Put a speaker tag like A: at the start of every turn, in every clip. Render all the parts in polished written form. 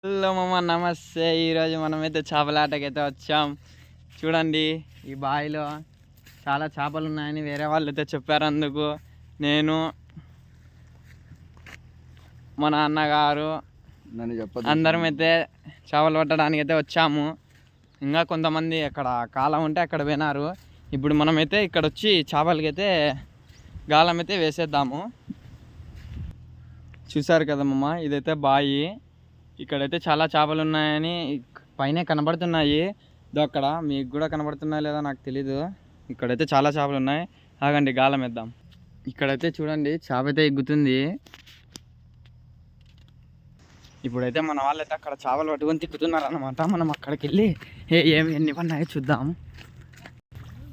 A: Hello మామ, నమస్తే. ఈరోజు మనమైతే చేపలాటకైతే వచ్చాం. చూడండి, ఈ బావిలో చాలా చేపలు ఉన్నాయని వేరే వాళ్ళు అయితే చెప్పారు. అందుకు నేను, మన అన్నగారు అందరం అయితే చేపలు పట్టడానికి అయితే వచ్చాము. ఇంకా కొంతమంది అక్కడ కాలం ఉంటే అక్కడ పోయినారు. ఇప్పుడు మనమైతే ఇక్కడ వచ్చి చేపలకైతే గాలం అయితే వేసేద్దాము. చూసారు కదా మామ, ఇదైతే బావి. ఇక్కడైతే చాలా చేపలు ఉన్నాయని పైన కనబడుతున్నాయి. అక్కడ మీకు కూడా కనబడుతున్నాయి లేదా నాకు తెలీదు. ఇక్కడైతే చాలా చేపలు ఉన్నాయి. ఆగండి, గాలం వేద్దాం. ఇక్కడైతే చూడండి, చేప అయితే ఎగ్గుతుంది. ఇప్పుడైతే మన వాళ్ళైతే అక్కడ చేపలు పట్టుకొని తిక్కుతున్నారు అన్నమాట. మనం అక్కడికి వెళ్ళి ఎన్ని పన్నాయో చూద్దాం.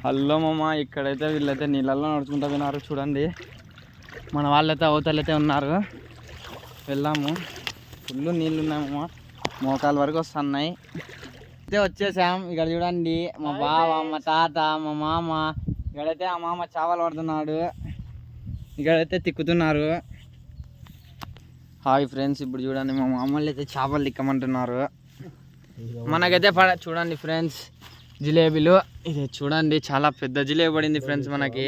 A: హలో మామ, ఇక్కడైతే వీళ్ళైతే నీళ్ళల్లో నడుచుకుంటూ పోయినారు. చూడండి, మన వాళ్ళైతే అవతలైతే ఉన్నారు. వెళ్ళాము. ఫుల్ నీళ్ళు ఉన్నాయమ్మ, మోకాల వరకు వస్తున్నాయి. అయితే వచ్చేసాం. ఇక్కడ చూడండి, మా బావ, మా తాత, మా మామ. ఇక్కడైతే ఆ మామ చేపలు పడుతున్నాడు. ఇక్కడైతే తిక్కుతున్నారు. హాయ్ ఫ్రెండ్స్, ఇప్పుడు చూడండి, మా మామూలు అయితే చేపలు తిక్కమంటున్నారు. మనకైతే చూడండి ఫ్రెండ్స్, జిలేబీలు. ఇది చూడండి, చాలా పెద్ద జిలేబీ పడింది ఫ్రెండ్స్ మనకి.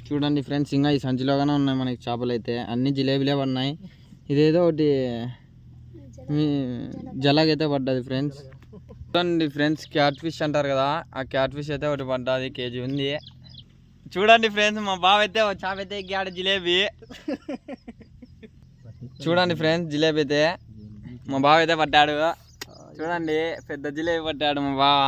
A: చూడండి ఫ్రెండ్స్, ఇంకా ఈ సంచిలోగానే ఉన్నాయి మనకి చేపలు. అయితే అన్ని జిలేబీలే పడినాయి. ఇదేదో ఒకటి జలాగైతే పడ్డది ఫ్రెండ్స్. చూడండి ఫ్రెండ్స్, క్యాట్ ఫిష్ అంటారు కదా, ఆ క్యాట్ ఫిష్ అయితే ఒకటి పడ్డది, కేజీ ఉంది. చూడండి ఫ్రెండ్స్, మా బావ అయితే చేప అయితే ఎక్కాడు జిలేబీ. చూడండి ఫ్రెండ్స్, జిలేబీ అయితే మా బావ అయితే పట్టాడు. చూడండి, పెద్ద జిలేబీ పట్టాడు మా బావ.